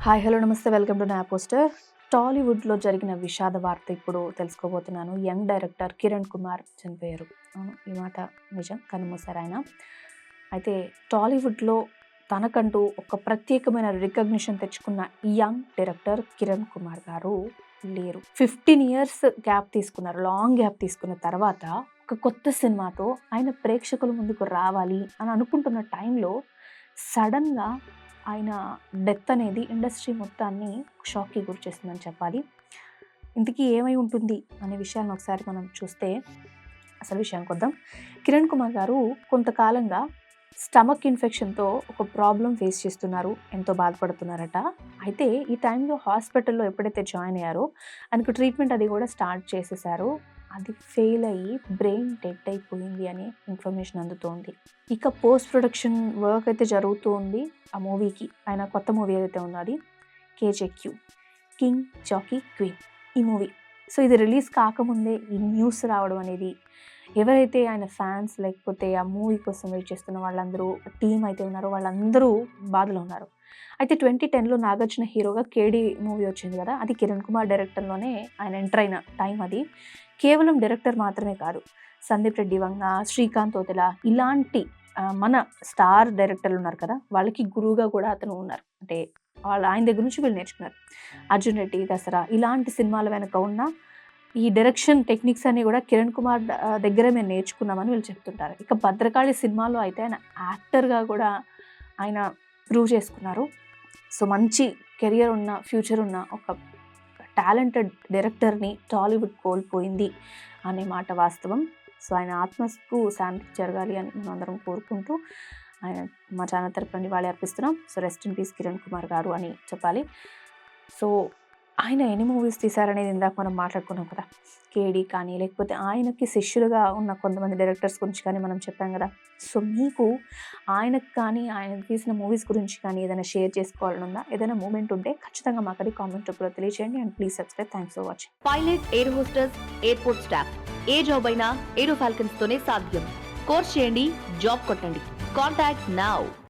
Hi hello నమస్తే welcome to నా poster. టాలీవుడ్లో జరిగిన విషాద వార్త ఇప్పుడు తెలుసుకోబోతున్నాను. యంగ్ డైరెక్టర్ కిరణ్ కుమార్ చనిపోయారు. అవును, ఈ మాట నిజం, కన్నుమూశారు ఆయన. అయితే టాలీవుడ్లో తనకంటూ ఒక ప్రత్యేకమైన రికగ్నిషన్ తెచ్చుకున్న యంగ్ డైరెక్టర్ కిరణ్ కుమార్ గారు లేరు. 15 ఇయర్స్ గ్యాప్ తీసుకున్నారు. లాంగ్ గ్యాప్ తీసుకున్న తర్వాత ఒక కొత్త సినిమాతో ఆయన ప్రేక్షకుల ముందుకు రావాలి అని అనుకుంటున్న టైంలో సడన్గా ఆయన డెత్ అనేది ఇండస్ట్రీ మొత్తాన్ని షాక్‌కి గురిచేసిందని చెప్పాలి. ఇంతకీ ఏమై ఉంటుంది అనే విషయాన్ని ఒకసారి మనం చూస్తే, అసలు విషయానికొద్దాం. కిరణ్ కుమార్ గారు కొంతకాలంగా స్టమక్ ఇన్ఫెక్షన్‌తో ఒక ప్రాబ్లమ్ ఫేస్ చేస్తున్నారు. ఎంతో బాధపడుతున్నారట. అయితే ఈ టైంలో హాస్పిటల్‌లో ఎప్పుడైతే జాయిన్ అయ్యారో ఆయనకు ట్రీట్మెంట్ అది కూడా స్టార్ట్ చేసేసారు. అది ఫెయిల్ అయ్యి బ్రెయిన్ డెడ్ అయిపోయింది అనే ఇన్ఫర్మేషన్ అందుతోంది. ఇక పోస్ట్ ప్రొడక్షన్ వర్క్ అయితే జరుగుతూ ఉంది ఆ మూవీకి. ఆయన కొత్త మూవీ ఏదైతే ఉందో అది కేజేక్యూ, కింగ్ జాకీ క్వీన్ ఈ మూవీ. సో ఇది రిలీజ్ కాకముందే ఈ న్యూస్ రావడం అనేది, ఎవరైతే ఆయన ఫ్యాన్స్ లేకపోతే ఆ మూవీ కోసం వెయిట్ చేస్తున్న వాళ్ళందరూ, టీం అయితే ఉన్నారో వాళ్ళందరూ బాధలో ఉన్నారు. అయితే 2010లో నాగార్జున హీరోగా కేడీ మూవీ వచ్చింది కదా, అది కిరణ్ కుమార్ డైరెక్టర్లోనే ఆయన ఎంటర్ అయిన టైం అది. కేవలం డైరెక్టర్ మాత్రమే కాదు, సందీప్ రెడ్డి వంగ, శ్రీకాంత్ ఓతెల ఇలాంటి మన స్టార్ డైరెక్టర్లు ఉన్నారు కదా, వాళ్ళకి గురువుగా కూడా అతను ఉన్నారు. అంటే ఆయన దగ్గర నుంచి వీళ్ళు నేర్చుకున్నారు. అర్జున్ రెడ్డి, దసరా ఇలాంటి సినిమాల వెనక ఉన్న ఈ డైరెక్షన్ టెక్నిక్స్ అన్ని కూడా కిరణ్ కుమార్ దగ్గర మేము నేర్చుకున్నామని వీళ్ళు చెప్తుంటారు. ఇక భద్రకాళి సినిమాలో అయితే ఆయన యాక్టర్గా కూడా ఆయన ప్రూవ్ చేసుకున్నారు. సో మంచి కెరియర్ ఉన్న, ఫ్యూచర్ ఉన్న ఒక టాలెంటెడ్ డైరెక్టర్ని టాలీవుడ్ కోల్పోయింది అనే మాట వాస్తవం. సో ఆయన ఆత్మకు శాంతి జరగాలి అని మనం అందరం కోరుకుంటూ ఆయన మా ఛానల్ తరపున వాళ్ళే అర్పిస్తున్నాం. So rest in peace Kiran Kumar garu అని చెప్పాలి. సో ఆయన ఎన్ని మూవీస్ తీశారనేది ఇందాక మనం మాట్లాడుకున్నాం కదా, కేడీ కానీ లేకపోతే ఆయనకి శిష్యులుగా ఉన్న కొంతమంది డైరెక్టర్స్ గురించి కానీ మనం చెప్పాం కదా. సో మీకు ఆయనకు కానీ ఆయన తీసిన మూవీస్ గురించి కానీ ఏదైనా షేర్ చేసుకోవాలని ఉందా, ఏదైనా మూమెంట్ ఉంటే ఖచ్చితంగా మాకు అది కామెంట్ రూపంలో తెలియజేయండి. And please subscribe. Thanks for watching. Pilot, air hostess, airport staff, A job అయినా ఏరో ఫాల్కన్స్ తోనే సాధ్యం. కోర్స్ చేయండి, జాబ్ కొట్టండి. Contact now.